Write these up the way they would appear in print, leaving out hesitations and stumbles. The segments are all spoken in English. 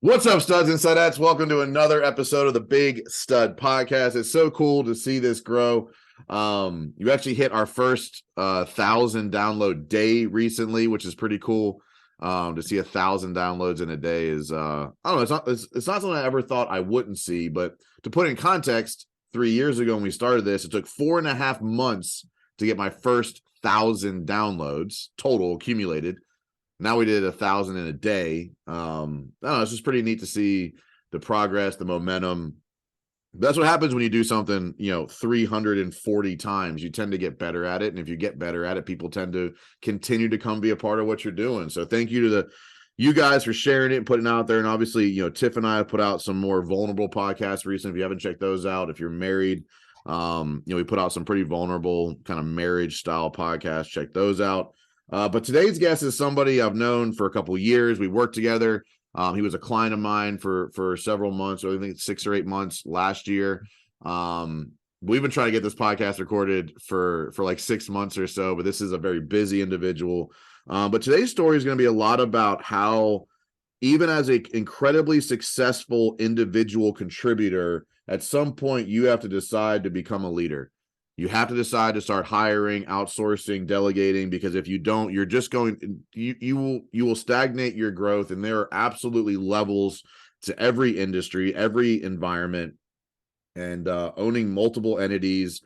What's up, studs and studettes? Welcome to another episode of the Big Stud Podcast. It's so cool to see this grow. You actually hit our first 1,000 download day recently, which is pretty cool. To see 1,000 downloads in a day is I don't know. It's not something I ever thought I wouldn't see. But to put in context, 3 years ago when we started this, it took 4.5 months to get my first 1,000 downloads total accumulated. Now we did 1,000 in a day. I don't know. It's just pretty neat to see the progress, the momentum. That's what happens when you do something, 340 times. You tend to get better at it. And if you get better at it, people tend to continue to come be a part of what you're doing. So thank you to you guys for sharing it and putting it out there. And obviously, Tiff and I have put out some more vulnerable podcasts recently. If you haven't checked those out, if you're married, we put out some pretty vulnerable kind of marriage style podcasts. Check those out. But today's guest is somebody I've known for a couple of years. We worked together. He was a client of mine for several months, or I think 6 or 8 months last year. We've been trying to get this podcast recorded for like 6 months or so, but this is a very busy individual. But today's story is going to be a lot about how, even as an incredibly successful individual contributor, at some point you have to decide to become a leader. You have to decide to start hiring, outsourcing, delegating, because if you don't, you're just going, you will stagnate your growth. And there are absolutely levels to every industry, every environment, and owning multiple entities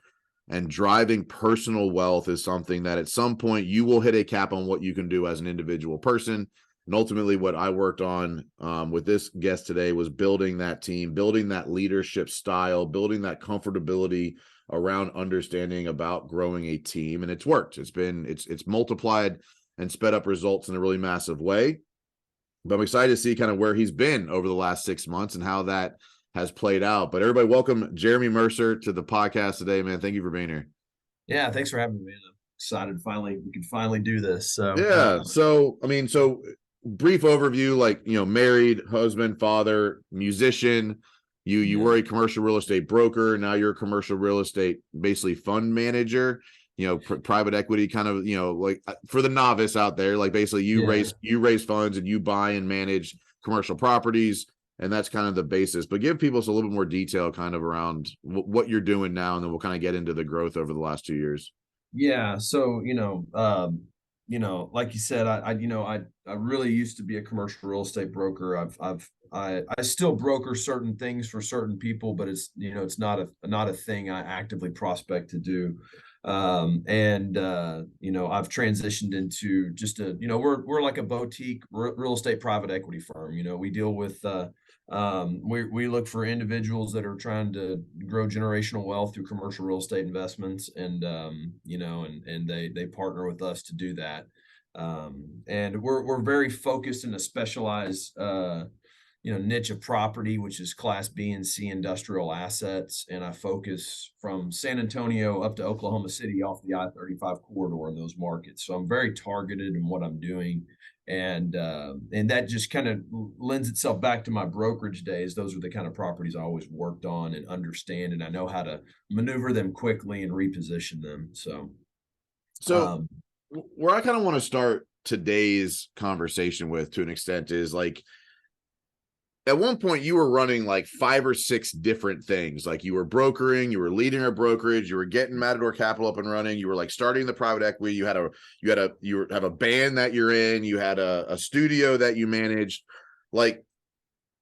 and driving personal wealth is something that at some point you will hit a cap on what you can do as an individual person. And ultimately what I worked on with this guest today was building that team, building that leadership style, building that comfortability around understanding about growing a team. And it's worked. It's multiplied and sped up results in a really massive way. But I'm excited to see kind of where he's been over the last 6 months and how that has played out. But everybody, welcome Jeremy Mercer to the podcast today, man. Thank you for being here. Yeah, thanks for having me, man. I'm excited we can finally do this. So yeah. So brief overview, married, husband, father, musician. You were a commercial real estate broker. Now you're a commercial real estate, basically fund manager, private equity kind of, like for the novice out there, like basically you raise funds and you buy and manage commercial properties. And that's kind of the basis, but give people a little bit more detail kind of around what you're doing now. And then we'll kind of get into the growth over the last 2 years. Yeah. So, like you said, I really used to be a commercial real estate broker. I still broker certain things for certain people, but it's not a thing I actively prospect to do. I've transitioned into just we're like a boutique real estate private equity firm. We deal with we look for individuals that are trying to grow generational wealth through commercial real estate investments, and they partner with us to do that. And we're very focused in a specialized niche of property, which is Class B and C industrial assets. And I focus from San Antonio up to Oklahoma City off the I-35 corridor in those markets. So I'm very targeted in what I'm doing. And that just kind of lends itself back to my brokerage days. Those are the kind of properties I always worked on and understand, and I know how to maneuver them quickly and reposition them. So where I kind of want to start today's conversation with, to an extent, is like, at one point you were running like 5 or 6 different things. Like you were brokering, you were leading a brokerage, you were getting Matador Capital up and running, you were like starting the private equity, you have a band that you're in, you had a studio that you managed. Like,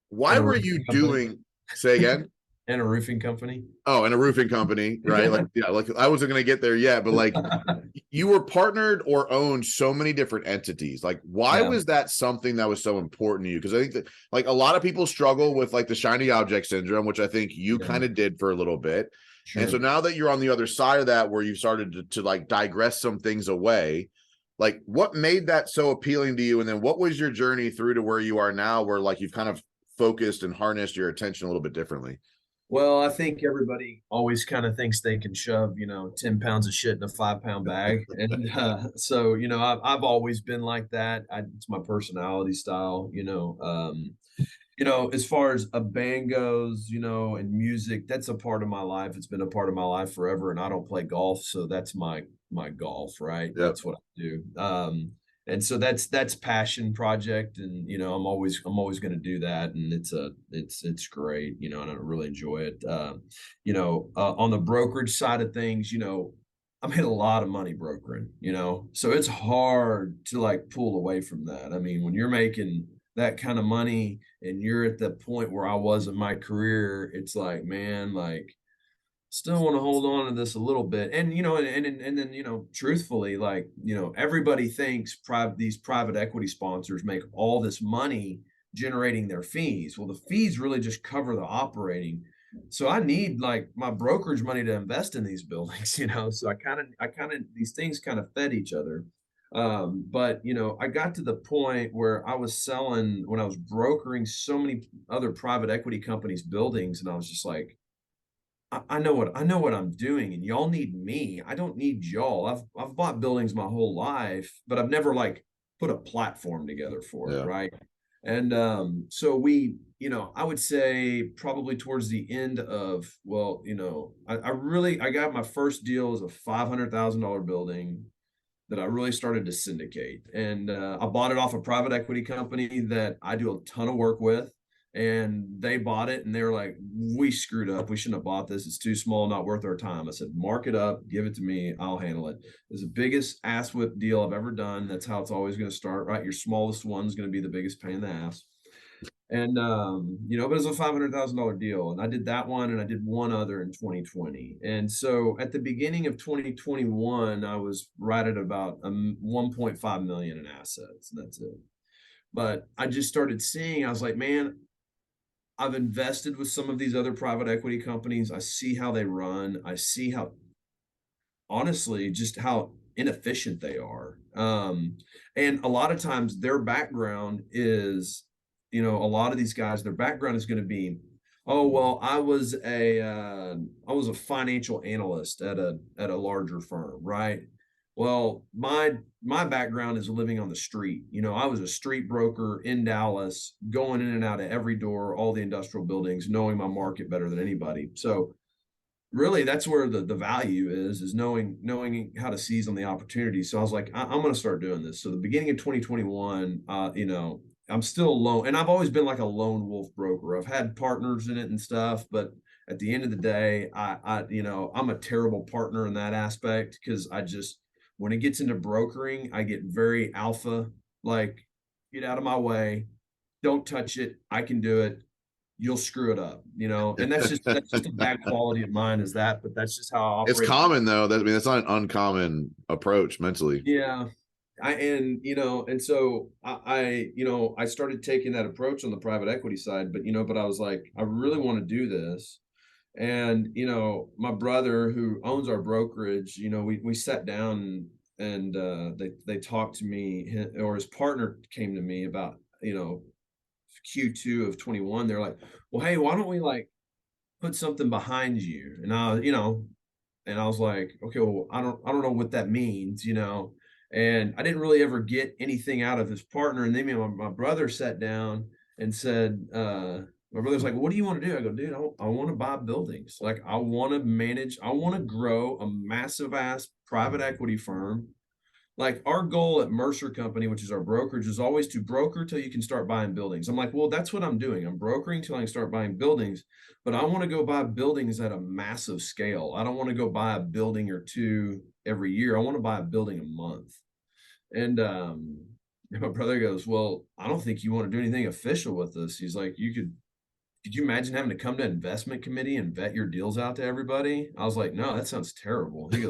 why were you doing, say again? And a roofing company. Oh, and a roofing company, right? Like, yeah, like I wasn't going to get there yet, but like you were partnered or owned so many different entities. Like, why was that something that was so important to you? Because I think that like a lot of people struggle with like the shiny object syndrome, which I think you kind of did for a little bit. Sure. And so now that you're on the other side of that, where you've started to like digress some things away, like what made that so appealing to you? And then what was your journey through to where you are now, where like you've kind of focused and harnessed your attention a little bit differently? Well, I think everybody always kind of thinks they can shove, 10 pounds of shit in a 5-pound bag. And so, I've always been like that. It's my personality style, as far as a band goes, and music, that's a part of my life. It's been a part of my life forever. And I don't play golf. So that's my golf, right? Yep. That's what I do. And so that's passion project. And, you know, I'm always going to do that. And it's great, you know, and I really enjoy it. You know, on the brokerage side of things, you know, I made a lot of money brokering, you know, so it's hard to like pull away from that. I mean, when you're making that kind of money and you're at the point where I was in my career, it's like, man, like, still want to hold on to this a little bit. And, you know, and then, you know, truthfully, like, you know, everybody thinks these private equity sponsors make all this money generating their fees. Well, the fees really just cover the operating. So I need like my brokerage money to invest in these buildings, you know. So I kind of these things kind of fed each other. But you know, I got to the point where I was selling when I was brokering so many other private equity companies buildings, and I was just like, I know what I'm doing, and y'all need me. I don't need y'all. I've bought buildings my whole life, but I've never like put a platform together for it, Yeah. right? And so we, you know, I would say probably towards the end of, well, you know, I got my first deal as a $500,000 building that I really started to syndicate, and I bought it off a private equity company that I do a ton of work with. And they bought it, and they were like, we screwed up. We shouldn't have bought this. It's too small, not worth our time. I said, mark it up, give it to me. I'll handle it. It's the biggest ass whip deal I've ever done. That's how it's always going to start, right? Your smallest one's going to be the biggest pain in the ass. And, you know, but it was a $500,000 deal. And I did that one, and I did one other in 2020. And so at the beginning of 2021, I was right at about 1.5 million in assets. And that's it. But I just started seeing, I was like, man, I've invested with some of these other private equity companies. I see how they run. I see how, honestly, just how inefficient they are. And a lot of times their background is, you know, a lot of these guys, their background is going to be, oh, well, I was a financial analyst at a larger firm, right? Well, my background is living on the street. You know, I was a street broker in Dallas, going in and out of every door, all the industrial buildings, knowing my market better than anybody. So really that's where the value is knowing how to seize on the opportunity. So I was like, I'm going to start doing this. So the beginning of 2021, you know, I'm still alone, and I've always been like a lone wolf broker. I've had partners in it and stuff, but at the end of the day, I you know, I'm a terrible partner in that aspect, because I just, when it gets into brokering, I get very alpha, like, get out of my way, don't touch it, I can do it, you'll screw it up, you know. And that's just a bad quality of mine, is that, but that's just how I It's operate. common though. I mean, that's not an uncommon approach mentally. Yeah. And you know, and so you know, I started taking that approach on the private equity side, but you know, but I was like, I really want to do this. And you know, my brother who owns our brokerage, you know, we sat down, and they talked to me, or his partner came to me about, you know, Q2 of 21. They're like, well, hey, why don't we like put something behind you? And I, you know, and I was like, okay, well, I don't know what that means, you know. And I didn't really ever get anything out of his partner. And then my brother sat down and said, my brother's like, what do you want to do? I go, dude, I want to buy buildings. Like, I want to manage, I want to grow a massive ass private equity firm. Like, our goal at Mercer Company, which is our brokerage, is always to broker till you can start buying buildings. I'm like, well, that's what I'm doing. I'm brokering till I can start buying buildings, but I want to go buy buildings at a massive scale. I don't want to go buy a building or two every year. I want to buy a building a month. And my brother goes, well, I don't think you want to do anything official with this. He's like, could you imagine having to come to investment committee and vet your deals out to everybody? I was like, no, that sounds terrible. He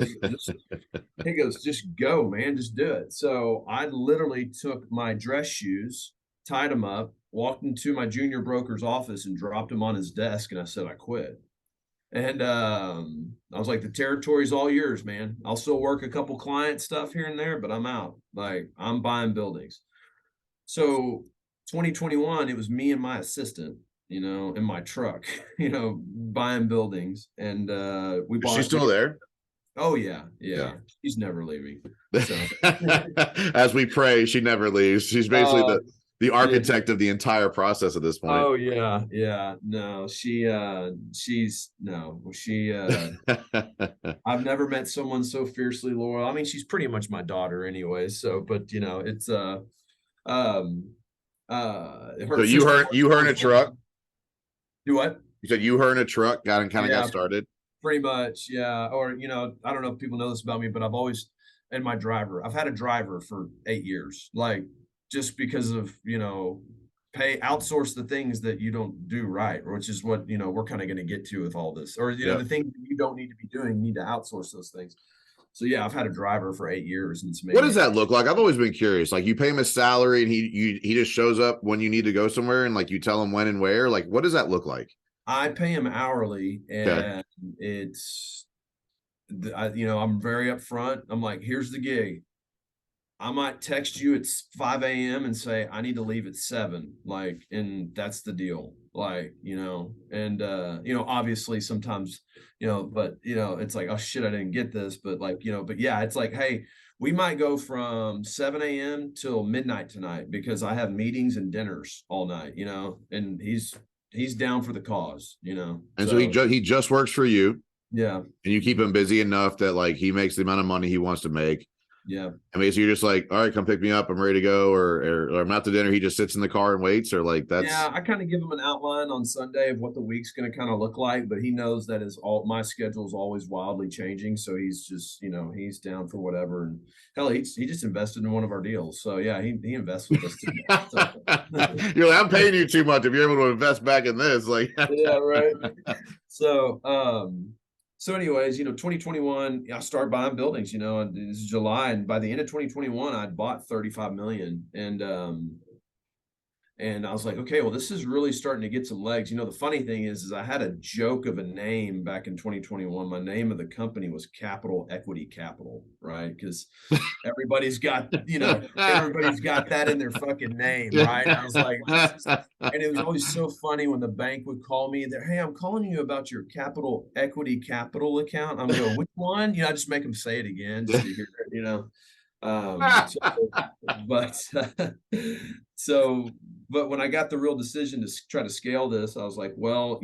goes, just go, man, just do it. So I literally took my dress shoes, tied them up, walked into my junior broker's office and dropped them on his desk. And I said, I quit. And I was like, the territory's all yours, man. I'll still work a couple client stuff here and there, but I'm out. Like, I'm buying buildings. So 2021, it was me and my assistant, you know, in my truck, you know, buying buildings. And we Is bought. she still there? Oh yeah. Yeah. She's never leaving. So As we pray, she never leaves. She's basically the architect of the entire process at this point. Oh yeah, yeah. No, I've never met someone so fiercely loyal. I mean, she's pretty much my daughter anyway. So, but it's um So her sister. you her in a truck. Do what? You said you her in a truck, got Yeah, started. pretty much. Yeah. Or I don't know if people know this about me, but I've had a driver for 8 years, like just because of outsource the things that you don't do right, which is what we're kind of going to get to with all this, or Yep. the things that you don't need to be doing, you need to outsource those things. So yeah, I've had a driver for 8 years, and What does that look like? I've always been curious. Like, you pay him a salary and he just shows up when you need to go somewhere, and like you tell him when and where. Like, what does that look like? I pay him hourly, Okay. and I'm very upfront. I'm like, here's the gig. I might text you at 5 a.m. and say, I need to leave at 7. Like, and that's the deal. Like, and, obviously sometimes, but, it's like, oh shit, I didn't get this. But like, but yeah, it's like, hey, we might go from 7 a.m. till midnight tonight because I have meetings and dinners all night, and he's down for the cause, And so he just works for you. Yeah. And you keep him busy enough that like he makes the amount of money he wants to make. Yeah. I mean, so you're just like, all right, come pick me up. I'm ready to go. Or I'm out to dinner. He just sits in the car and waits, or like that's. Yeah, I kind of give him an outline on Sunday of what the week's going to kind of look like, but he knows that my schedule is always wildly changing. So he's just, he's down for whatever. And hell, he just invested in one of our deals. So yeah, he invests with us too. You're like, I'm paying you too much if you're able to invest back in this. Like, yeah, right. So anyways, 2021, I started buying buildings, and this is July. And by the end of 2021, I'd bought 35 million. And I was like, okay, well, this is really starting to get some legs. The funny thing is I had a joke of a name back in 2021. My name of the company was Capital Equity Capital, right? Because everybody's got that in their fucking name, right? And I was like, and it was always so funny when the bank would call me. They're, hey, I'm calling you about your Capital Equity Capital account. I'm going, which one? I just make them say it again just to hear it, but when I got the real decision to try to scale this, I was like, well,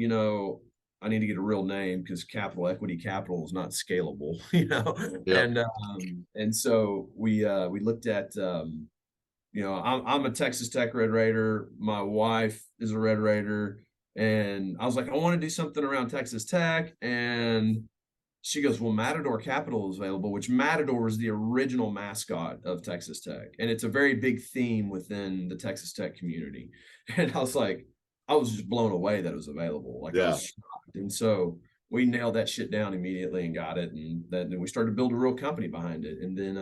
I need to get a real name because Capital Equity Capital is not scalable, Yep. And so we looked at, I'm a Texas Tech Red Raider. My wife is a Red Raider, and I was like, I want to do something around Texas Tech. And she goes, well, Matador Capital is available, which Matador is the original mascot of Texas Tech. And it's a very big theme within the Texas Tech community. And I was just blown away that it was available. Like, yeah. I was shocked. And so we nailed that shit down immediately and got it. And then we started to build a real company behind it. And then,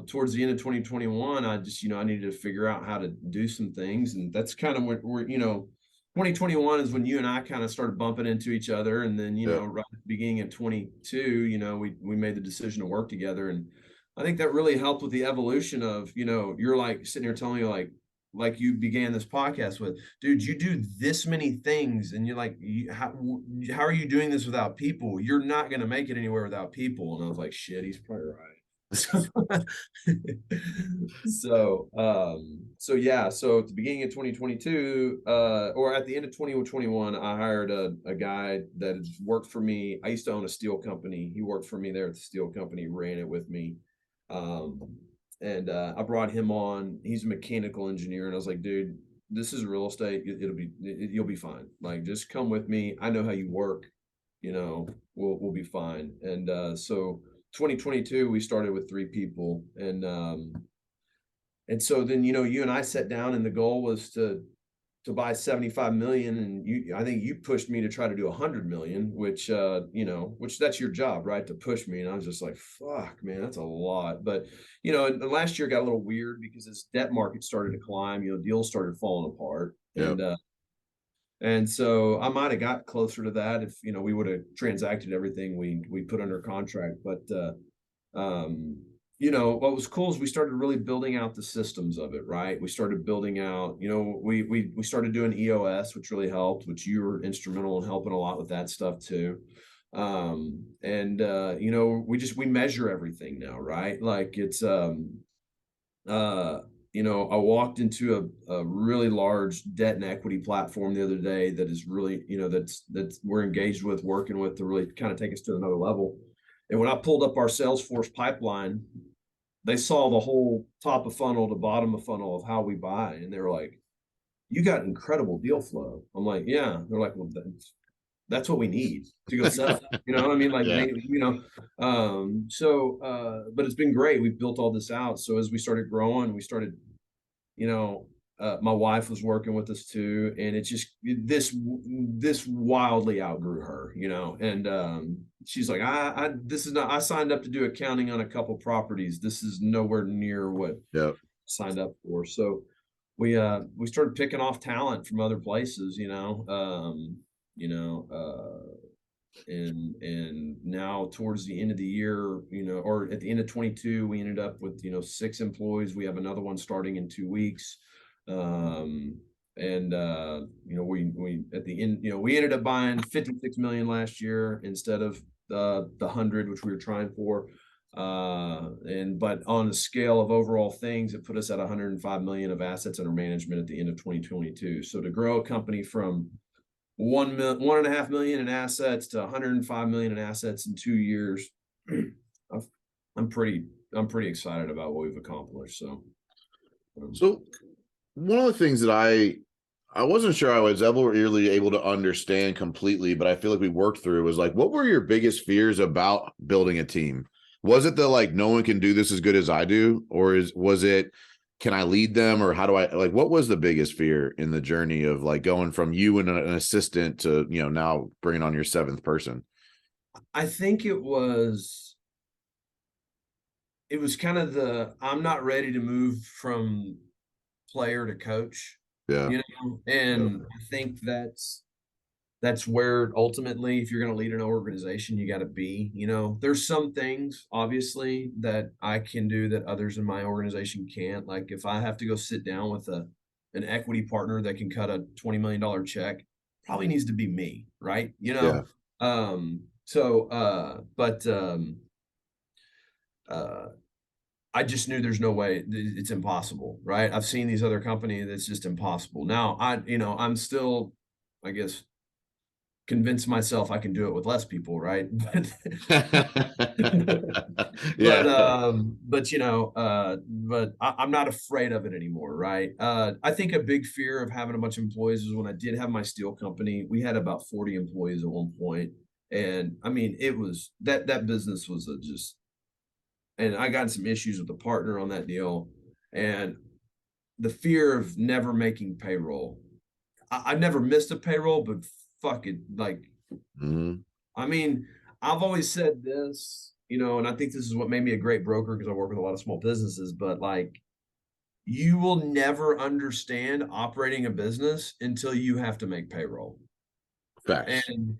towards the end of 2021, I just, I needed to figure out how to do some things. And that's kind of what we're, 2021 is when you and I kind of started bumping into each other. And then, right at the beginning of 22, we made the decision to work together. And I think that really helped with the evolution of, you're like sitting here telling me like you began this podcast with, dude, you do this many things. And you're like, how are you doing this without people? You're not going to make it anywhere without people. And I was like, shit, he's probably right. So yeah, so at the beginning of 2022, or at the end of 2021, I hired a guy that has worked for me. I used to own a steel company. He worked for me there at the steel company, ran it with me. And I brought him on. He's a mechanical engineer. And I was like, dude, this is real estate. You'll be fine. Like, just come with me. I know how you work, we'll be fine. And so 2022, we started with 3 people. And so then, you and I sat down, and the goal was to buy 75 million. And I think you pushed me to try to do 100 million, which that's your job, right? To push me. And I was just like, fuck, man, that's a lot. But, and last year got a little weird because this debt market started to climb, deals started falling apart. Yep. And so I might have got closer to that if, we would have transacted everything we put under contract. But, what was cool is we started really building out the systems of it, right? We started building out, we started doing EOS, which really helped, which you were instrumental in helping a lot with that stuff too. We measure everything now, right? Like it's, I walked into a really large debt and equity platform the other day that is really, that's we're engaged with, working with to really kind of take us to another level. And when I pulled up our Salesforce pipeline, they saw the whole top of funnel to bottom of funnel of how we buy. And they were like, you got incredible deal flow. I'm like, yeah. They're like, well, that's what we need to go sell. You know what I mean? Like, Yeah. but it's been great. We've built all this out. So as we started growing, we started, my wife was working with us too. And it's just this wildly outgrew her, and she's like, I signed up to do accounting on a couple properties. This is nowhere near what Yeah. I signed up for. So we started picking off talent from other places, and now towards the end of the year, or at the end of 22, we ended up with 6 employees. We have another one starting in 2 weeks. We at the end, we ended up buying 56 million last year instead of the 100 which we were trying for. But on the scale of overall things, it put us at 105 million of assets under management at the end of 2022. So to grow a company from 1.5 million in assets to 105 million in assets in 2 years, I'm pretty excited about what we've accomplished. So one of the things that I wasn't sure I was ever really able to understand completely, but I feel like we worked through was like, what were your biggest fears about building a team? Was it the like, no one can do this as good as I do? Or was it, can I lead them? Or how do I, like, what was the biggest fear in the journey of like going from you and an assistant to, now bringing on your 7th person? I think it was kind of I'm not ready to move from player to coach, Yeah. and I think that's where ultimately, if you're going to lead an organization, you got to be. There's some things obviously that I can do that others in my organization can't. Like if I have to go sit down with an equity partner that can cut a $20 million check, probably needs to be me, right? Yeah. I just knew there's no way, it's impossible, right? I've seen these other companies, it's just impossible. Now I'm still, I guess, convince myself I can do it with less people, right? Yeah. But I'm not afraid of it anymore, right? I think a big fear of having a bunch of employees was when I did have my steel company. We had about 40 employees at one point, and I mean, it was that business was and I got some issues with the partner on that deal, and the fear of never making payroll. I never missed a payroll, but fuck it, like, I mean, I've always said this, and I think this is what made me a great broker because I work with a lot of small businesses, but like, you will never understand operating a business until you have to make payroll. Facts. And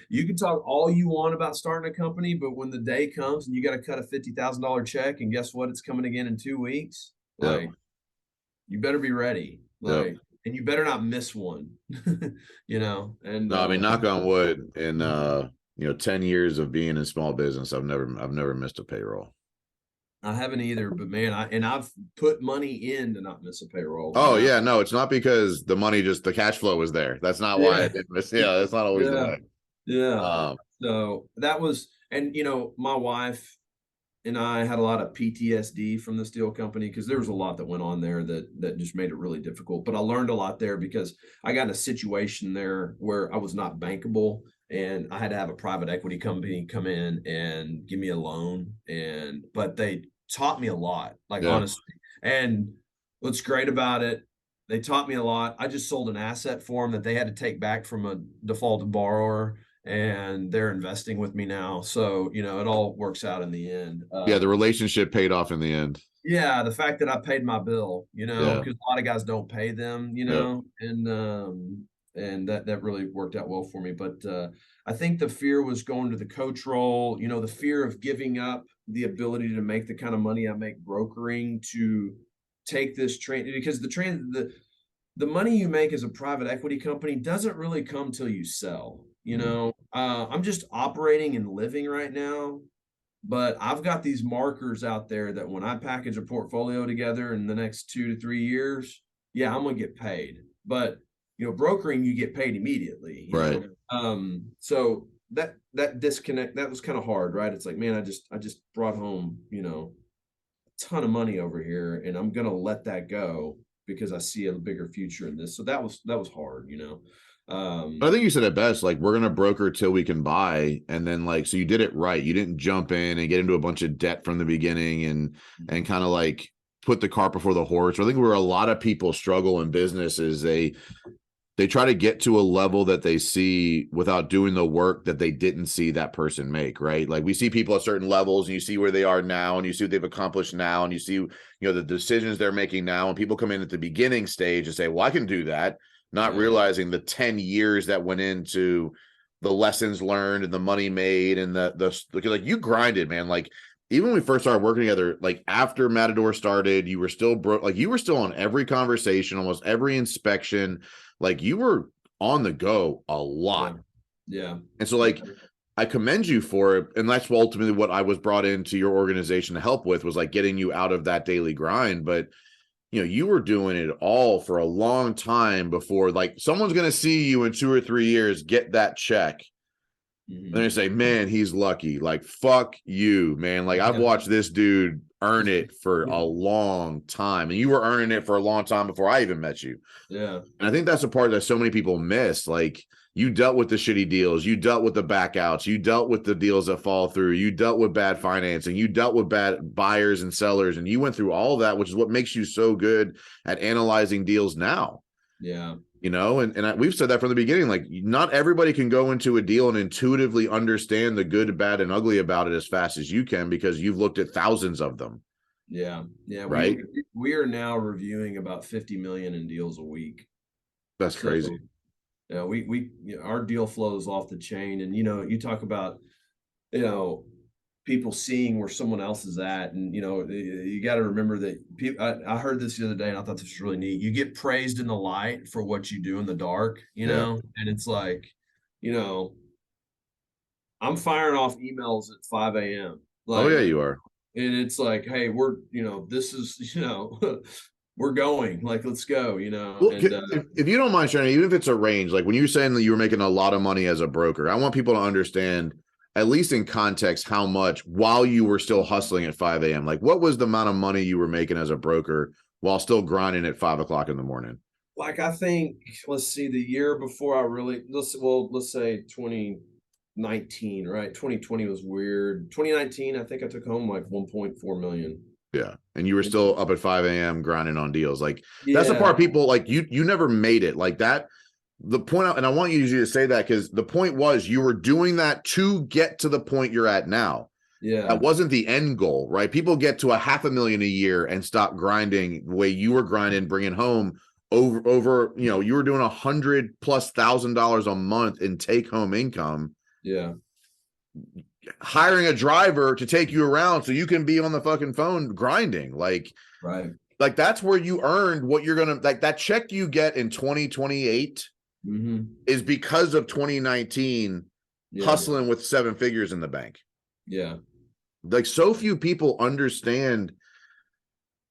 you can talk all you want about starting a company, but when the day comes and you got to cut a $50,000 check, and guess what? It's coming again in 2 weeks. Yep. Like, you better be ready. Like, Yep. and you better not miss one. And No, I mean, knock on wood, in 10 years of being in small business, I've never missed a payroll. I haven't either, but man, I've put money in to not miss a payroll. Oh yeah, no, it's not because the money, just the cash flow was there. That's not why I didn't miss. Yeah, that's not always the way. Yeah. So that was, and my wife and I had a lot of PTSD from the steel company because there was a lot that went on there that just made it really difficult. But I learned a lot there because I got in a situation there where I was not bankable, and I had to have a private equity company come in and give me a loan. But they taught me a lot, like, honestly. And what's great about it, they taught me a lot. I just sold an asset for them that they had to take back from a defaulted borrower, and they're investing with me now. So, it all works out in the end. Yeah, the relationship paid off in the end. Yeah, the fact that I paid my bill, because a lot of guys don't pay them, and that really worked out well for me. But I think the fear was going to the coach role, the fear of giving up the ability to make the kind of money I make brokering to take this train, because the money you make as a private equity company doesn't really come till you sell. I'm just operating and living right now But I've got these markers out there that when I package a portfolio together in the next 2 to 3 years, yeah, I'm gonna get paid. But brokering, you get paid immediately, Right. So that disconnect, that was kind of hard, right? It's like, man, I just brought home, a ton of money over here, and I'm gonna let that go because I see a bigger future in this. So that was hard. I think you said it best. Like, we're gonna broker till we can buy, and then like, so you did it right. You didn't jump in and get into a bunch of debt from the beginning, and kind of like put the cart before the horse. I think where a lot of people struggle in business is they try to get to a level that they see without doing the work that they didn't see that person make, right? Like, we see people at certain levels, and you see where they are now, and you see what they've accomplished now, and you see, the decisions they're making now, and people come in at the beginning stage and say, well, I can do that, not realizing the 10 years that went into the lessons learned and the money made, and like, you grinded, man. Like, even when we first started working together, like after Matador started, you were still broke. Like, you were still on every conversation, almost every inspection. Like, you were on the go a lot. Yeah. And so, like, I commend you for it. And that's ultimately what I was brought into your organization to help with, was like getting you out of that daily grind. But, you were doing it all for a long time before, like, someone's going to see you in 2 or 3 years, get that check. And they say, man, he's lucky. Like, fuck you, man. Like, I've watched this dude earn it for a long time. And you were earning it for a long time before I even met you. Yeah. And I think that's the part that so many people miss. Like, you dealt with the shitty deals. You dealt with the backouts. You dealt with the deals that fall through. You dealt with bad financing. You dealt with bad buyers and sellers. And you went through all that, which is what makes you so good at analyzing deals now. Yeah. We've said that from the beginning. Like, not everybody can go into a deal and intuitively understand the good, bad, and ugly about it as fast as you can, because you've looked at thousands of them. Yeah. Yeah. Right. We are now reviewing about 50 million in deals a week. That's crazy. Yeah, our deal flow is off the chain. And you talk about people seeing where someone else is at, and you got to remember that I heard this the other day, and I thought this was really neat. You get praised in the light for what you do in the dark, and it's like, I'm firing off emails at 5 a.m. Like, oh yeah, you are. And it's like, hey, we're this is we're going, like, let's go. Well, And if you don't mind sharing, even if it's a range, like when you're saying that you were making a lot of money as a broker, I want people to understand, at least in context, how much while you were still hustling at 5 a.m. Like, what was the amount of money you were making as a broker while still grinding at 5 o'clock in the morning? Like, I think, let's see, the year before let's say 2019, right? 2020 was weird. 2019, I think I took home like 1.4 million. Yeah. And you were still up at 5 a.m. grinding on deals. Like, that's the part people, like, you never made it like that. The point, and I want you to say that, because the point was, you were doing that to get to the point you're at now. Yeah. That wasn't the end goal, right? People get to $500,000 a year and stop grinding the way you were grinding, bringing home over, you were doing $100,000+ a month in take home income. Yeah. Hiring a driver to take you around so you can be on the fucking phone grinding. Like, right. Like, that's where you earned what you're going to, like, that check you get in 2028 is because of 2019 hustling with 7 figures in the bank. Yeah. Like, so few people understand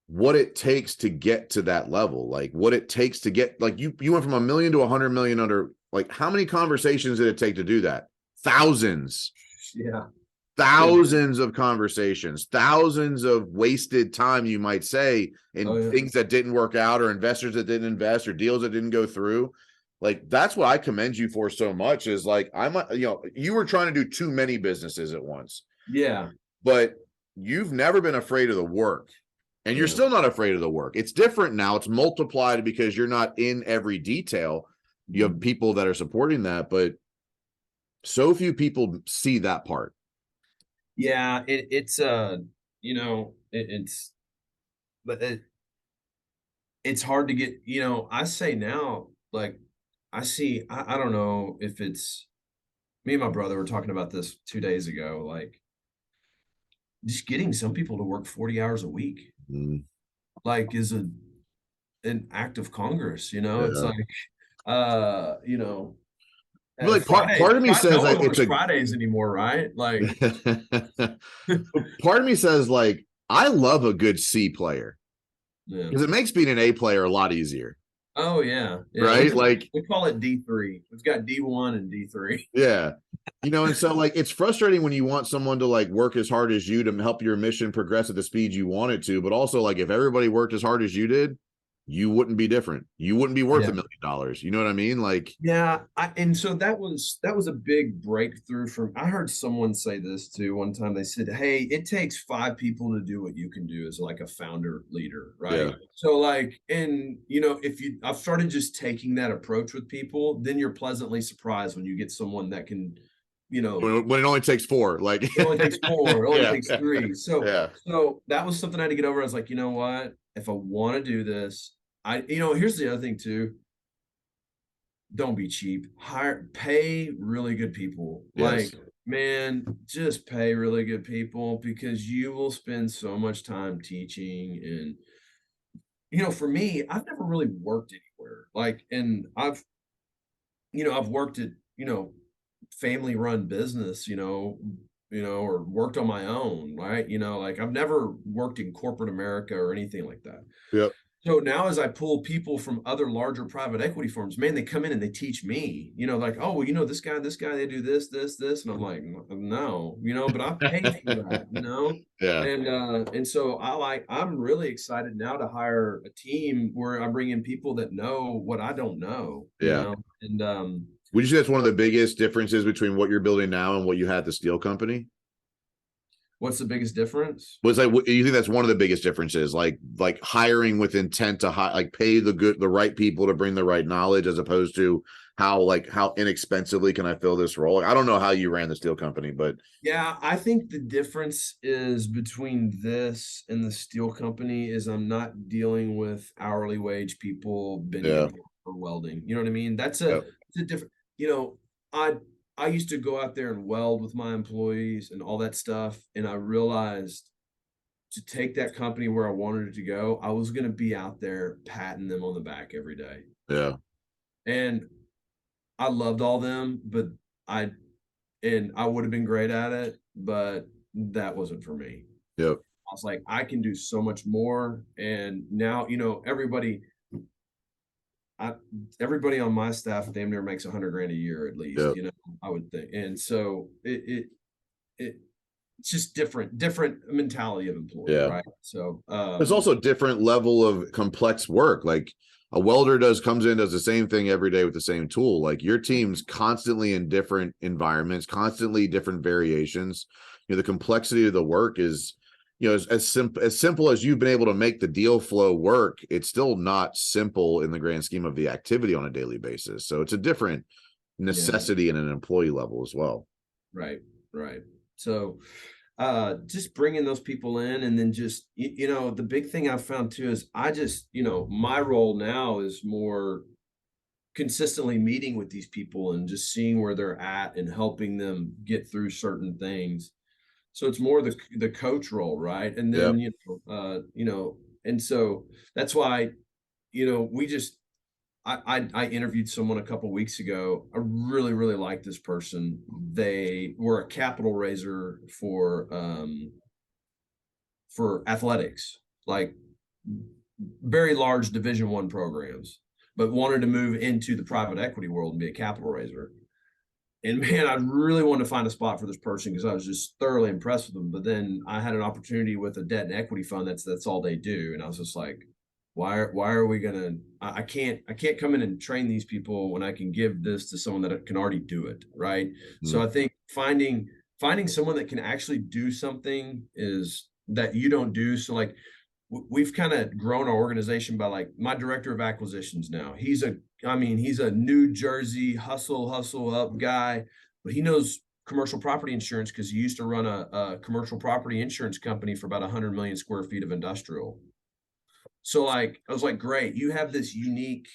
what it takes to get to that level. Like, what it takes to get, like, you went from $1 million to 100 million under, like, how many conversations did it take to do that? Thousands. Yeah. Thousands of conversations, thousands of wasted time, you might say, in things that didn't work out, or investors that didn't invest, or deals that didn't go through. Like, that's what I commend you for so much, is like, you were trying to do too many businesses at once. Yeah. But you've never been afraid of the work, and you're still not afraid of the work. It's different now. It's multiplied because you're not in every detail. You have people that are supporting that, but so few people see that part. Yeah, it's it's hard to get, I say now, like, I don't know if it's me and my brother were talking about this 2 days ago, like, just getting some people to work 40 hours a week, like, is an act of Congress, it's like, like Friday, part of me says no one like it's works a Fridays anymore, right? Like, part of me says like I love a good C player yeah. because it makes being an A player a lot easier, Oh yeah, yeah. right? Like, We call it D3. We've got D1 and D3. yeah, and so like it's frustrating when you want someone to like work as hard as you to help your mission progress at the speed you want it to, but also like if everybody worked as hard as you did, you wouldn't be different. You wouldn't be worth Yeah. $1 million. You know what I mean? Like, Yeah, and so that was a big breakthrough from. I heard someone say this too one time. They said, "Hey, it takes 5 people to do what you can do as like a founder leader, right?" yeah, So like, and if I've started just taking that approach with people, then you're pleasantly surprised when you get someone that can, when it only takes 4, like, it only takes 4, it only yeah, takes 3. So yeah, so that was something I had to get over. I was like, you know what? If I want to do this, here's the other thing too, don't be cheap. Pay really good people. yes, Like, man, just pay really good people because you will spend so much time teaching. And, for me, I've never really worked anywhere. Like, and I've worked at, family run business, or worked on my own, right? Like I've never worked in corporate America or anything like that. yep. So now as I pull people from other larger private equity firms, man, they come in and they teach me, like, oh, well, this guy, they do this, this, this. And I'm like, no, but I paid for that. Yeah, And so I'm really excited now to hire a team where I bring in people that know what I don't know, yeah. and Would you say that's one of the biggest differences between what you're building now and what you had at the steel company? what's the biggest difference? Was like, you think that's one of the biggest differences, like hiring with intent to like pay the right people to bring the right knowledge, as opposed to how inexpensively can I fill this role? Like, I don't know how you ran the steel company, but Yeah, I think the difference is between this and the steel company is I'm not dealing with hourly wage people bending yeah, over for welding. You know what I mean? yeah, It's a different, I I used to go out there and weld with my employees and all that stuff, and I realized to take that company where I wanted it to go, I was going to be out there patting them on the back every day. yeah, And I loved all them, but I I would have been great at it, but that wasn't for me. yep, I was like, I can do so much more. And now, I everybody on my staff damn near makes 100 grand a year at least, yep. I would think. And so it's just different mentality of employee, Yeah. right? So There's also a different level of complex work. Like a welder comes in, does the same thing every day with the same tool. Like your team's constantly in different environments, constantly different variations. The complexity of the work is, as simple as you've been able to make the deal flow work, it's still not simple in the grand scheme of the activity on a daily basis. So it's a different necessity in an employee level as well. right, right. So just bringing those people in, and then just the big thing I've found too is I just my role now is more consistently meeting with these people and just seeing where they're at and helping them get through certain things. So it's more the coach role, right? And Yep. then and so that's why we just I interviewed someone a couple weeks ago. I really, really like this person. They were a capital raiser for athletics, like very large Division I programs, but wanted to move into the private equity world and be a capital raiser. And man, I really wanted to find a spot for this person because I was just thoroughly impressed with them. But then I had an opportunity with a debt and equity fund. That's all they do. And I was just like, why are we gonna? I can't come in and train these people when I can give this to someone that can already do it, right? So I think finding someone that can actually do something is that you don't do. So like we've kind of grown our organization by like my director of acquisitions now. He's a New Jersey hustle up guy, but he knows commercial property insurance because he used to run a commercial property insurance company for about 100 million square feet of industrial. So like I was like, great, you have this unique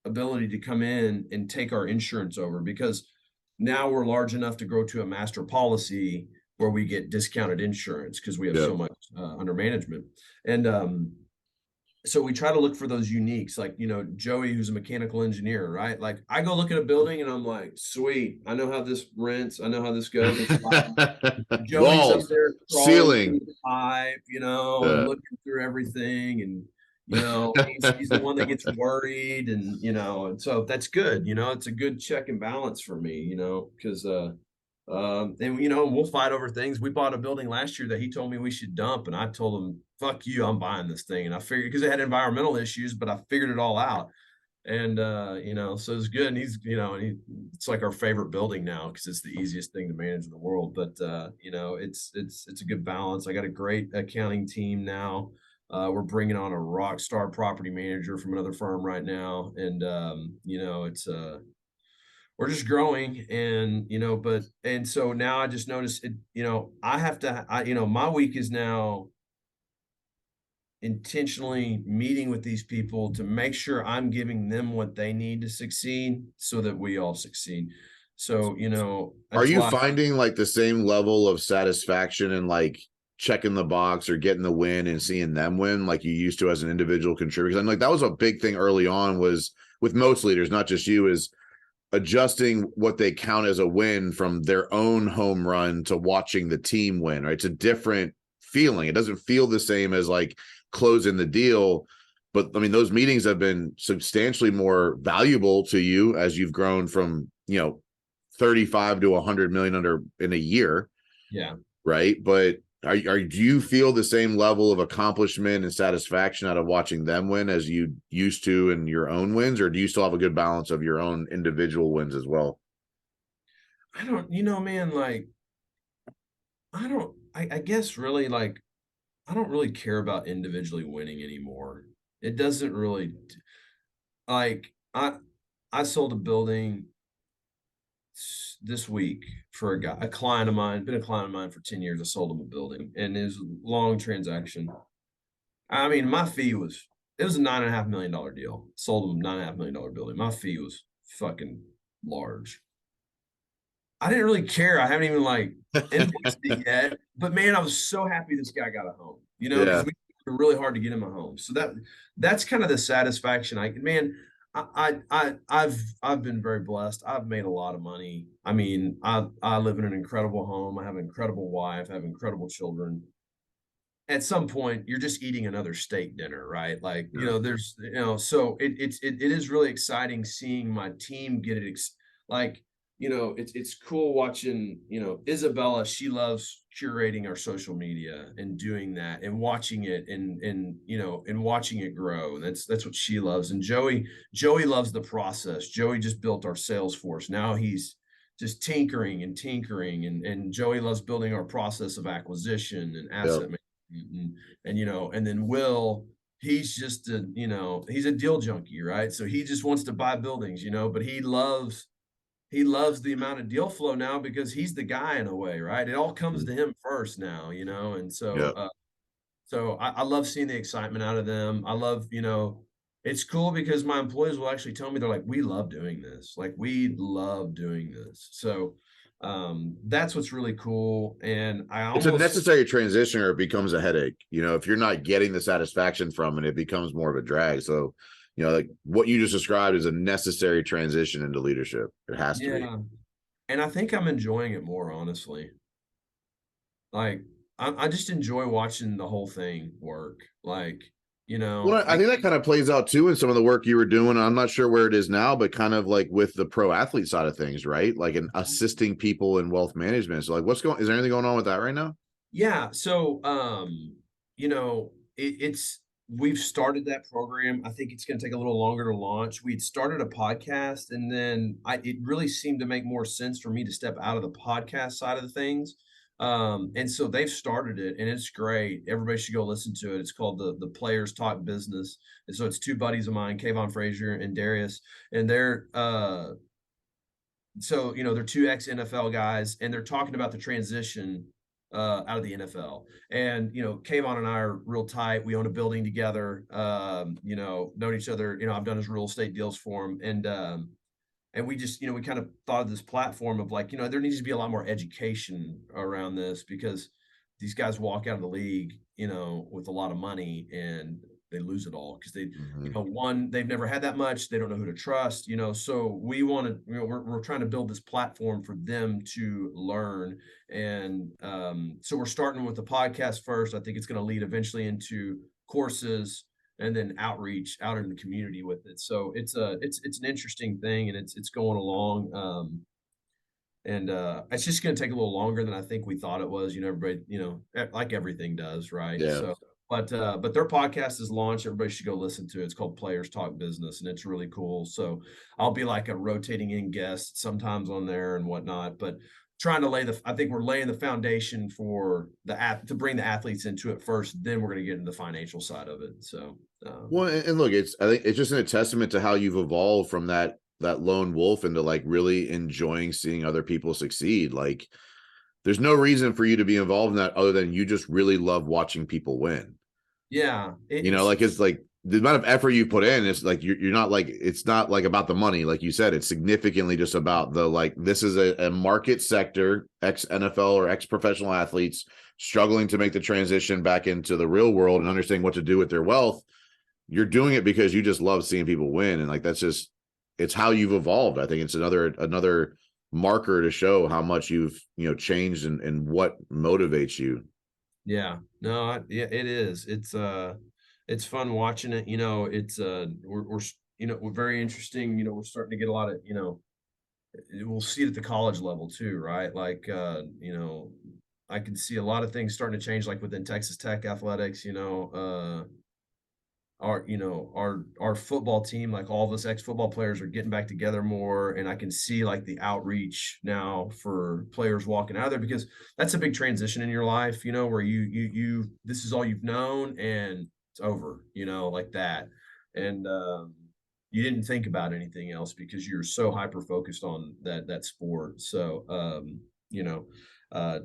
ability to come in and take our insurance over because now we're large enough to grow to a master policy where we get discounted insurance because we have so much under management. And so we try to look for those uniques, like, Joey, who's a mechanical engineer, right? Like I go look at a building and I'm like, sweet, I know how this rents, I know how this goes. Joey's up Walls, there crawling through ceiling. the pipe, and Yeah. looking through everything. And, he's the one that gets worried, and so that's good. It's a good check and balance for me, because, and, we'll fight over things. We bought a building last year that he told me we should dump. And I told him, fuck you, I'm buying this thing. And I figured, because it had environmental issues, but I figured it all out. And so it's good. And he's, it's like our favorite building now because it's the easiest thing to manage in the world. But it's a good balance. I got a great accounting team now. We're bringing on a rock star property manager from another firm right now. And it's we're just growing. And so now I just noticed it, I have to, my week is now intentionally meeting with these people to make sure I'm giving them what they need to succeed so that we all succeed. So, Are that's you why. finding like the same level of satisfaction and like checking the box or getting the win and seeing them win like you used to as an individual contributor? Because I'm like, that was a big thing early on, was with most leaders, not just you, is adjusting what they count as a win from their own home run to watching the team win, right? It's a different feeling. It doesn't feel the same as like closing the deal. But I mean, those meetings have been substantially more valuable to you as you've grown from, 35 to 100 million under in a year. Yeah. Right. But do you feel the same level of accomplishment and satisfaction out of watching them win as you used to in your own wins? Or do you still have a good balance of your own individual wins as well? I don't, man, like, I guess really, like, I don't really care about individually winning anymore. It doesn't really, like, I sold a building this week for a client of mine, been a client of mine for 10 years. I sold him a building, and it was a long transaction. I mean, it was a $9.5 million deal. Sold him $9.5 million building. My fee was fucking large. I didn't really care. I haven't even like invoiced it yet. But man, I was so happy this guy got a home, because Yeah. we worked really hard to get him a home. So that's kind of the satisfaction I've been very blessed. I've made a lot of money. I mean, I live in an incredible home. I have an incredible wife, I have incredible children. At some point you're just eating another steak dinner, right? Like, there's, so it is really exciting seeing my team get it. Like, it's cool watching, Isabella, she loves curating our social media and doing that and watching it and watching it grow. And that's what she loves. And Joey loves the process. Joey just built our sales force. Now he's just tinkering and Joey loves building our process of acquisition and Yeah. asset management. And then Will, he's just he's a deal junkie, right? So he just wants to buy buildings, but he loves the amount of deal flow now because he's the guy in a way, right? It all comes to him first now, and Yeah. so I love seeing the excitement out of them. I love, it's cool because my employees will actually tell me, they're like, we love doing this. Like, we love doing this. So that's what's really cool. And It's a necessary transition, or it becomes a headache. If you're not getting the satisfaction from it, it becomes more of a drag. So, like what you just described is a necessary transition into leadership. It has to be. Yeah. And I think I'm enjoying it more, honestly. Like, I just enjoy watching the whole thing work. Like, Well, I think that kind of plays out too in some of the work you were doing. I'm not sure where it is now, but kind of like with the pro athlete side of things, right? Like in assisting people in wealth management. So, like, is there anything going on with that right now? Yeah. So, we've started that program. I think it's going to take a little longer to launch. We'd started a podcast, and then it really seemed to make more sense for me to step out of the podcast side of the things. And so they've started it, and it's great. Everybody should go listen to it. It's called the Players Talk Business. And so it's two buddies of mine, Kayvon Frazier and Darius, and they're they're two ex NFL guys, and they're talking about the transition out of the NFL. And Kayvon and I are real tight. We own a building together. Known each other. I've done his real estate deals for him, and we just we kind of thought of this platform of like, there needs to be a lot more education around this, because these guys walk out of the league with a lot of money, and they lose it all because Mm-hmm. one, they've never had that much. They don't know who to trust, so we want to, we're trying to build this platform for them to learn. And so we're starting with the podcast first. I think it's going to lead eventually into courses and then outreach out in the community with it. So it's an interesting thing, and it's going along. And it's just going to take a little longer than I think we thought it was. Everybody, like everything does, right? Yeah. So, but their podcast is launched. Everybody should go listen to it. It's called Players Talk Business, and it's really cool. So I'll be like a rotating in guest sometimes on there and whatnot. But trying to I think we're laying the foundation for to bring the athletes into it first. Then we're going to get into the financial side of it. So, well, and look, I think it's just a testament to how you've evolved from that lone wolf into like really enjoying seeing other people succeed. Like there's no reason for you to be involved in that other than you just really love watching people win. Yeah, like it's like the amount of effort you put in, it's like you're not like, it's not like about the money, like you said, it's significantly just about the like, this is a market sector, ex NFL or ex professional athletes struggling to make the transition back into the real world and understanding what to do with their wealth. You're doing it because you just love seeing people win, and like that's just, it's how you've evolved. I think it's another marker to show how much you've changed and what motivates you. Yeah, no, yeah, it is. It's fun watching it. We're very interesting. We're starting to get a lot of, we'll see it at the college level too, right? Like, I can see a lot of things starting to change, like within Texas Tech athletics, our football team, like all of us ex-football players are getting back together more, and I can see like the outreach now for players walking out of there, because that's a big transition in your life, where you this is all you've known and it's over, like that. And you didn't think about anything else because you're so hyper focused on that sport. So you know uh,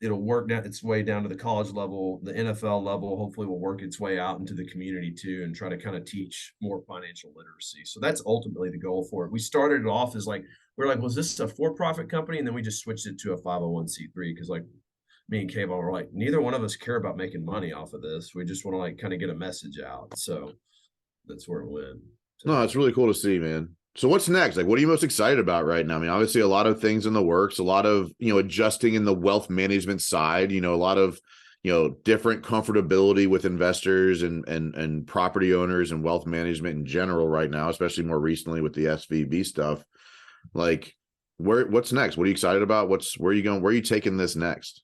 it'll work down its way down to the college level, the NFL level. Hopefully will work its way out into the community too, and try to kind of teach more financial literacy. So that's ultimately the goal for it. We started it off as like, we're like, was this a for-profit company? And then we just switched it to a 501c3, because like me and Kayvon were like, neither one of us care about making money off of this. We just want to like kind of get a message out. So that's where it went. So. No, it's really cool to see, man. So what's next? Like, what are you most excited about right now? I mean, obviously a lot of things in the works, a lot of, adjusting in the wealth management side, a lot of, different comfortability with investors and property owners and wealth management in general right now, especially more recently with the SVB stuff. Like, what's next? What are you excited about? Where are you going? Where are you taking this next?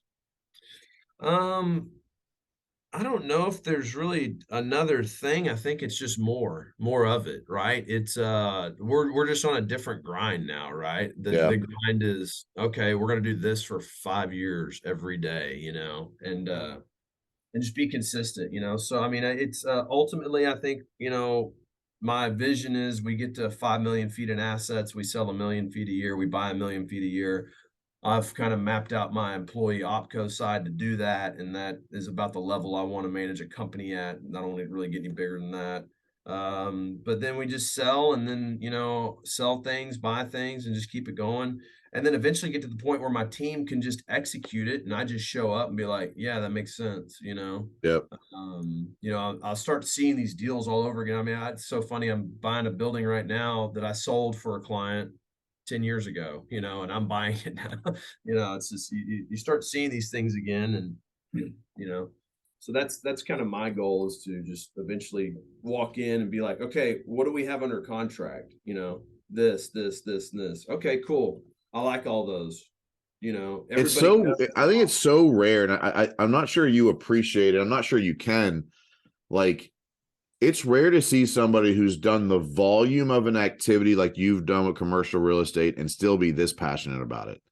I don't know if there's really another thing. I think it's just more of it, right? It's we're just on a different grind now, right? The grind is, okay, we're gonna do this for 5 years every day, and just be consistent, So I mean, it's ultimately, I think, my vision is we get to 5 million feet in assets, we sell 1 million feet a year, we buy 1 million feet a year. I've kind of mapped out my employee opco side to do that, and that is about the level I want to manage a company at. I don't want to really get any bigger than that. But then we just sell, and then sell things, buy things, and just keep it going. And then eventually get to the point where my team can just execute it, and I just show up and be like, "Yeah, that makes sense," Yep. I'll start seeing these deals all over again. I mean, it's so funny. I'm buying a building right now that I sold for a client 10 years ago, and I'm buying it now. It's just, you start seeing these things again, and, so that's kind of my goal, is to just eventually walk in and be like, okay, what do we have under contract? This, and this. Okay, cool. I like all those, It's so, I think it's so rare. And I'm not sure you appreciate it. I'm not sure you can, like, it's rare to see somebody who's done the volume of an activity like you've done with commercial real estate and still be this passionate about it.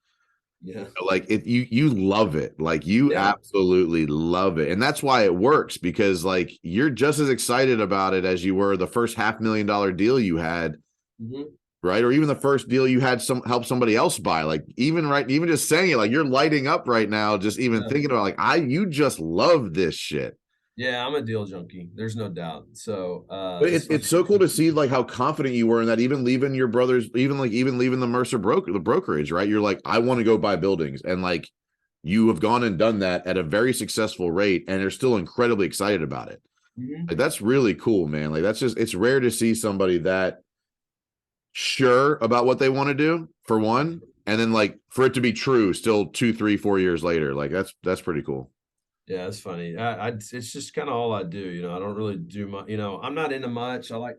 Yeah. Like you love it. Like you absolutely love it. And that's why it works, because like you're just as excited about it as you were the first $500,000 deal you had. Mm-hmm. Right. Or even the first deal you had help somebody else buy. Like even just saying it, like you're lighting up right now, just even thinking about like, you just love this shit. Yeah, I'm a deal junkie. There's no doubt. So, but it's so cool to see like how confident you were in that, even leaving your brothers, even leaving the Mercer brokerage, right? You're like, I want to go buy buildings, and like you have gone and done that at a very successful rate, and are still incredibly excited about it. Mhm. Like, that's really cool, man. Like, that's just, it's rare to see somebody that sure about what they want to do, for one, and then like for it to be true still 2, 3, 4 years later. Like, that's pretty cool. Yeah, it's funny. It's just kind of all I do. I don't really do much. I'm not into much. I like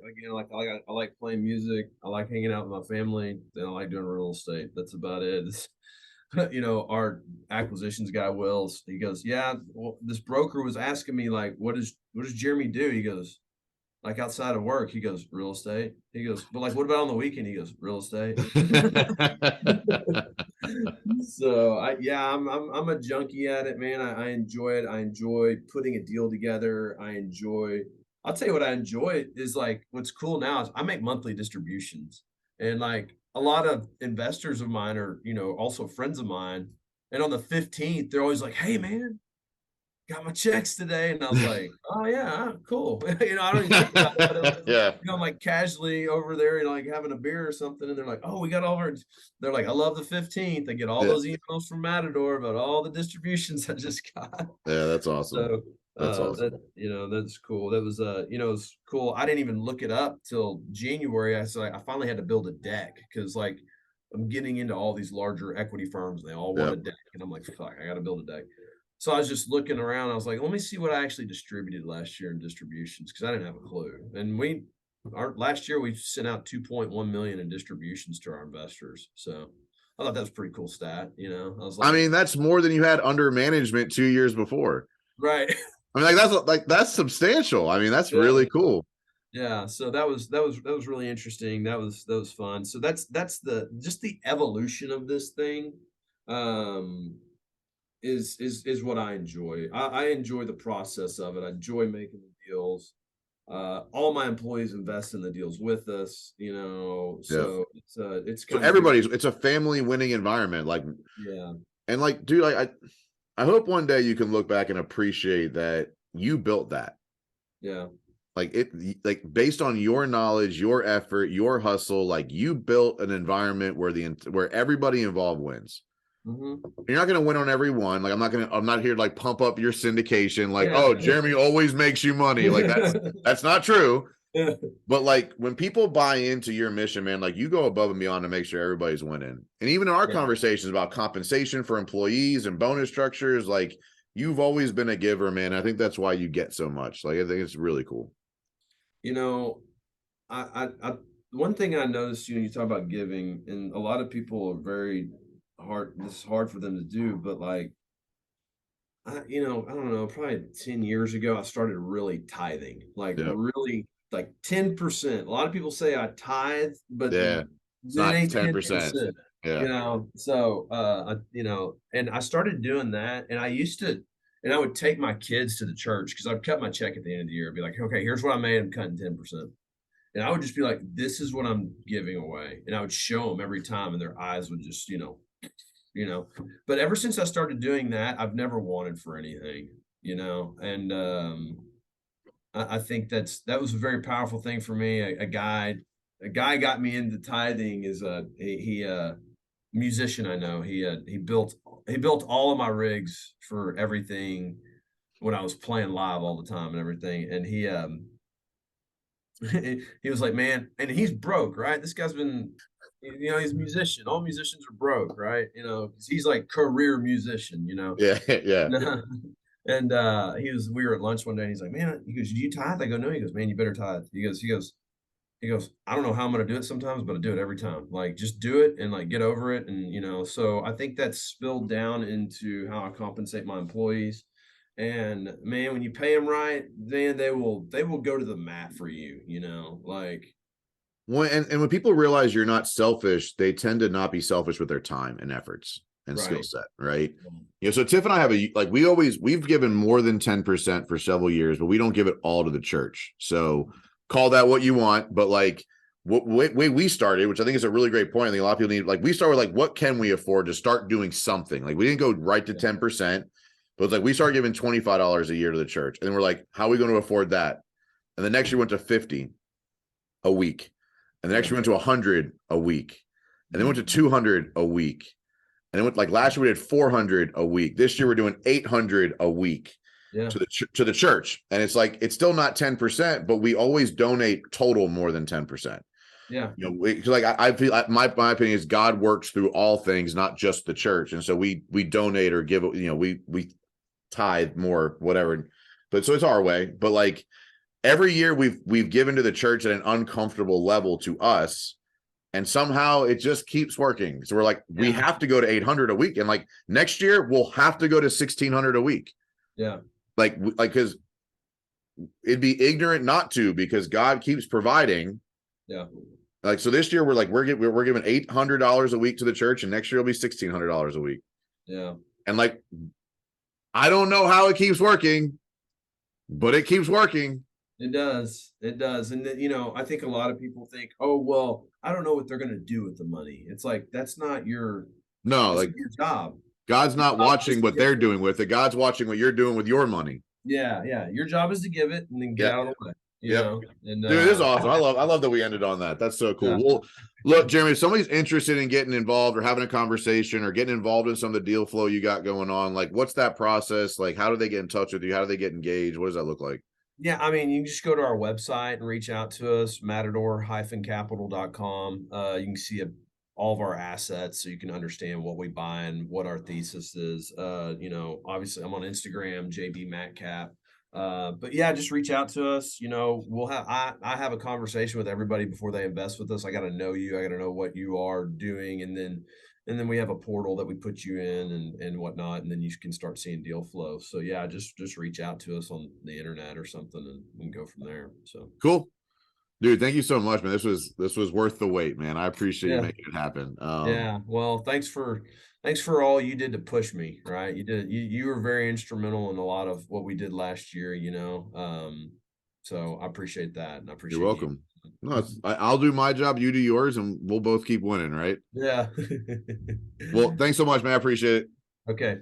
playing music. I like hanging out with my family. And I like doing real estate. That's about it. Our acquisitions guy, Wills, he goes, yeah, well, this broker was asking me like, what does Jeremy do? He goes, like outside of work, he goes, real estate. He goes, but like, what about on the weekend? He goes, real estate. So I'm a junkie at it, man. I enjoy it. I enjoy putting a deal together. I'll tell you what I enjoy is like what's cool now is I make monthly distributions. And like a lot of investors of mine are, also friends of mine. And on the 15th, they're always like, hey man, got my checks today. And I was like, oh yeah, cool. I don't even think about it, but Yeah. I'm like casually over there, like having a beer or something. And they're like, oh, we got all our, they're like, I love the 15th. I get all Yeah. those emails from Matador about all the distributions I just got. Yeah, that's awesome. So, That's awesome. that's cool. That was, it was cool. I didn't even look it up till January. I finally had to build a deck because like I'm getting into all these larger equity firms. And they all want a Yep. deck. And I'm like, fuck, I got to build a deck. So I was just looking around. I was like, let me see what I actually distributed last year in distributions because I didn't have a clue. And our last year we sent out 2.1 million in distributions to our investors. So I thought that was a pretty cool stat. I was I like, mean, that's more than you had under management 2 years before. right. I mean, that's substantial. I mean, that's Yeah. really cool. Yeah. So that was really interesting. That was fun. So that's just the evolution of this thing. Um, is what I enjoy. I enjoy the process of it. I enjoy making the deals. All my employees invest in the deals with us, Yeah. so it's So kind of good. everybody's, it's a family winning environment. Like, Yeah, and like, dude, I hope one day you can look back and appreciate that you built that. yeah, Like, like based on your knowledge, your effort, your hustle, like you built an environment where everybody involved wins. hmm, You're not going to win on every one. Like, I'm not here to like pump up your syndication. Like, yeah, oh, Jeremy always makes you money. Like, that's not true. But like when people buy into your mission, man, like you go above and beyond to make sure everybody's winning. And even in our yeah. conversations about compensation for employees and bonus structures, like you've always been a giver, man. I think that's why you get so much. Like, I think it's really cool. You know, I one thing I noticed, you talk about giving, and a lot of people are very hard. This is hard for them to do, but like I don't know, probably 10 years ago, I started really tithing, like Yeah. really like 10%. A lot of people say I tithe, but Yeah. It's it not ain't 10%. 10%, Yeah. so, and I started doing that and and I would take my kids to the church because I'd cut my check at the end of the year, be like, okay, here's what I made. I'm cutting 10%. And I would just be like, this is what I'm giving away. And I would show them every time and their eyes would just, but ever since I started doing that, I've never wanted for anything, and I think that was a very powerful thing for me. A guy got me into tithing is he musician I know. He built all of my rigs for everything when I was playing live all the time and everything. And he was like, man, and he's broke, right? This guy's been, he's a musician. All musicians are broke, right? 'Cause he's like career musician. Yeah. Yeah. And we were at lunch one day and he's like, man, he goes, do you tithe? I go, no. He goes, man, you better tithe. He goes, I don't know how I'm going to do it sometimes, but I do it every time. Like, just do it and like get over it. And, so I think that's spilled down into how I compensate my employees. And man, when you pay them right, then they will go to the mat for you, like, And when people realize you're not selfish, they tend to not be selfish with their time and efforts and skill right. set, right? So Tiff and I have we've given more than 10% for several years, but we don't give it all to the church. So call that what you want, but like way we started, which I think is a really great point. I think a lot of people need, like, we started like, what can we afford to start doing something? Like, we didn't go right to 10%, but it's like we started giving $25 a year to the church. And then we're like, how are we going to afford that? And the next year went to 50 a week. And the next year went to 100 a week. And then went to 200 a week. And then went, like, last year we did 400 a week. This year we're doing 800 a week. Yeah. to the church. And it's like, it's still not 10%, but we always donate total more than 10%. Yeah. You know, like I feel my opinion is God works through all things, not just the church. And so we donate or give, you know, we tithe more, whatever. But so it's our way. But like every year we've given to the church at an uncomfortable level to us. And somehow it just keeps working. So we're like, we have to go to 800 a week. And like next year we'll have to go to 1,600 a week. Yeah. Like, because it'd be ignorant not to, because God keeps providing. Yeah. Like, so this year we're like, we're giving $800 a week to the church, and next year it'll be $1,600 a week. Yeah. And like, I don't know how it keeps working, but it keeps working. It does. It does. And then, you know, I think a lot of people think, oh, well, I don't know what they're going to do with the money. It's like, that's not your job. God's not watching what they're doing with it. God's watching what you're doing with your money. Yeah. Yeah. Your job is to give it and then get out of the way. You know? And, dude, it is awesome. I love that we ended on that. That's so cool. Well, look, Jeremy, if somebody's interested in getting involved or having a conversation or getting involved in some of the deal flow you got going on, like what's that process? Like, how do they get in touch with you? How do they get engaged? What does that look like? Yeah, I mean, you can just go to our website and reach out to us, matador-capital.com. You can see all of our assets so you can understand what we buy and what our thesis is. You know, obviously I'm on Instagram, JBMatCap. But yeah, just reach out to us. You know, I have a conversation with everybody before they invest with us. I got to know you. I got to know what you are doing. And then we have a portal that we put you in and whatnot. And then you can start seeing deal flow. So yeah, just reach out to us on the internet or something and we can go from there. So cool. Dude, thank you so much, man. This was worth the wait, man. I appreciate you making it happen. Yeah. Well, thanks for all you did to push me, right? You were very instrumental in a lot of what we did last year, you know. So I appreciate that. And I appreciate You're welcome. No, I'll do my job, you do yours, and we'll both keep winning, right? Yeah. Well, thanks so much, man. I appreciate it. Okay.